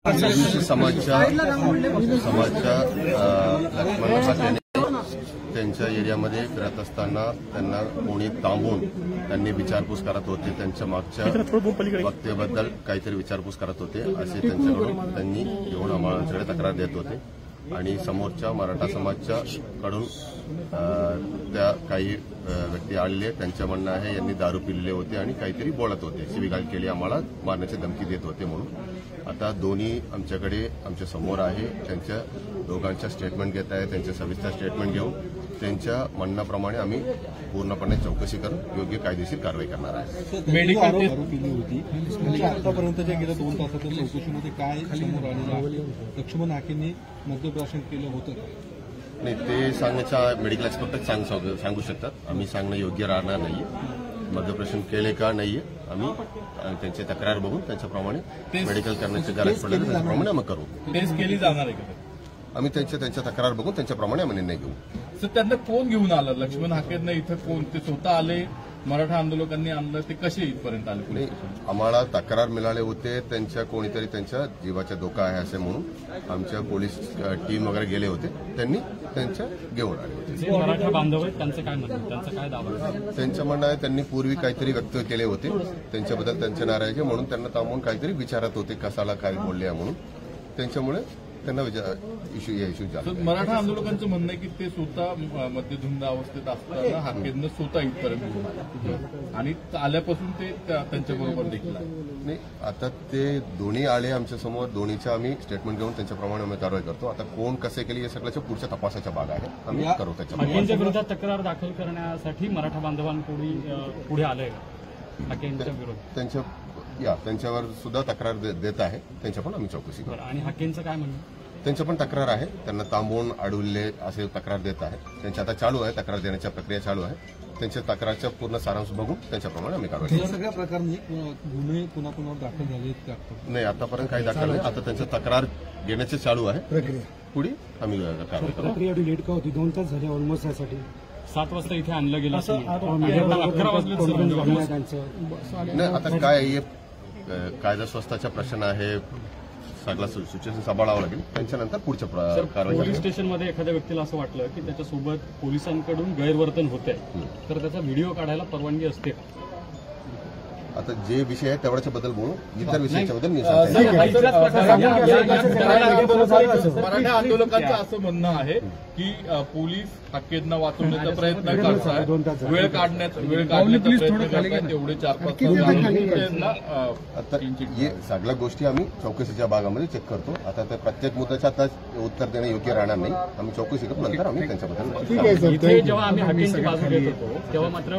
OBC समाजच्या Laxman हाकेने त्यांच्या एरियामध्ये फिरत असताना त्यांना कोणी थांबून त्यांनी विचारपूस करत होते, त्यांच्या मागच्या वक्तव्याबद्दल काहीतरी विचारपूस करत होते असे त्यांच्याकडून त्यांनी येऊन आम्हालाकडे तक्रार देत होते आणि समोरच्या मराठा समाजच्या कडून त्या काही व्यक्ती आलेले त्यांचं म्हणणं आहे यांनी दारू पिलेले होते आणि काहीतरी बोलत होते, शिवीगाळ केली, आम्हाला मारण्याची धमकी देत होते म्हणून. आता दोन्ही आमच्याकडे आमच्या समोर आहे, त्यांच्या दोघांच्या स्टेटमेंट घेत आहे, त्यांचे सविस्तर स्टेटमेंट घेऊन त्यांच्या म्हणण्याप्रमाणे आम्ही पूर्णपणे चौकशी करून योग्य कायदेशीर कारवाई करणार आहे. मेडिकल केली होती आतापर्यंतच्या गेल्या 2 तासाच्या चौकशीमध्ये काय समोर आलेलं आहे? लक्ष्मण हाकेंनी मद्यप्राशन केलं होतं नाही, ते सांगण्याच्या मेडिकल एक्सपर्टच सांगू शकतात. आम्ही सांगणं योग्य राहणार नाहीये. मद्यप्राशन केले का नाहीये आम्ही त्यांची तक्रार बघून त्यांच्याप्रमाणे मेडिकल करण्याची गरज पडेल त्याप्रमाणे आम्ही करू. टेस्ट केली जाणार आहे का? आम्ही त्यांच्या तक्रार बघून त्यांच्याप्रमाणे आम्ही निर्णय घेऊ. सर, त्यांना कोण घेऊन आलं? लक्ष्मण हाकेंना इथं कोण? ते स्वतः आले, मराठा आंदोलकांनी आणलं, ते कसे इथपर्यंत आले? आम्हाला तक्रार मिळाले होते त्यांच्या कोणीतरी त्यांच्या जीवाचा धोका आहे असे म्हणून आमच्या पोलीस टीम वगैरे गेले होते, त्यांनी त्यांच्या घेऊन आले होते. मराठा बांधव आहेत त्यांचं काय म्हणणं, त्यांचं काय दावा? त्यांचं म्हणणं आहे त्यांनी पूर्वी काहीतरी वक्तव्य केले होते त्यांच्याबद्दल त्यांचे नाराजी म्हणून त्यांना थांबवून काहीतरी विचारत होते कसाला काय बोलले म्हणून, त्यांच्यामुळे त्यांना इश्यू झाला. मराठा आंदोलकांचं म्हणणं आहे की ते स्वतः मद्यधुंद अवस्थेत असताना हाकेंना स्वतः इथपर्यंत आणि आल्यापासून ते त्यांच्याबरोबर देखील नाही. आता ते दोन्ही आले आमच्या समोर, दोन्हीच्या आम्ही स्टेटमेंट घेऊन त्यांच्याप्रमाणे आम्ही कारवाई करतो. आता कोण कसे केली हे सगळ्याच्या पुढच्या तपासाचा भाग आहे, आम्ही करू. हाकेंच्या विरोधात तक्रार दाखल करण्यासाठी मराठा बांधवांपुढे आलंय हाकेंच्या विरोधात त्यांच्यावर सुद्धा तक्रार देत आहे, त्यांच्या पण आम्ही चौकशी करू. आणि हाकेंचं काय म्हणणं? त्यांच्या पण तक्रार आहे, त्यांना थांबवून अडवले असे तक्रार देत आहे. त्यांची आता चालू आहे, तक्रार देण्याच्या प्रक्रिया चालू आहे. त्यांच्या तक्रारचा पूर्ण सारांश बघून त्यांच्याप्रमाणे आम्ही कारवाई करू. सगळ्या प्रकारने गुन्हे कुणाकुणावर दाखल झाले नाही, आतापर्यंत काही दाखल नाही. आता त्यांच्या तक्रार घेण्याचे चालू आहे, पुढे आम्ही कारवाई करू. प्रक्रिया लेट का होती? 2 तास झाले ऑलमोस्ट यासाठी. 7 वाजता इथे आणलं गेलं, 11 वाजले. नाही, आता काय कायदा स्वास्थ्याचा प्रश्न आहे, सगळं सिच्युएशन सांभाळावं लागेल. त्यांच्यानंतर पुढच्या कारवाई. पोलीस स्टेशनमध्ये एखाद्या व्यक्तीला असं वाटलं की त्याच्यासोबत पोलिसांकडून गैरवर्तन होत आहे तर त्याचा व्हिडिओ काढायला परवानगी असते का? आता जे विषय आहे तेवढ्याच्या बद्दल बोलू, इतर विषयाच्या बद्दल मी मराठा आंदोलकांचं असं म्हणणं आहे की पोलीस हाकेंना वाचवण्याचा प्रयत्न करतात, वेळ काढण्याचा प्रयत्न करतात, एवढे 4-5 आता हे सगळ्या गोष्टी आम्ही चौकशीच्या भागामध्ये चेक करतो. आता त्या प्रत्येक मुद्द्याचं आता उत्तर देणं योग्य राहणार नाही. आम्ही चौकशी करू, नंतर आम्ही त्यांच्याबद्दल जेव्हा आम्ही हाकेंची बाजू घेत होतो तेव्हा मात्र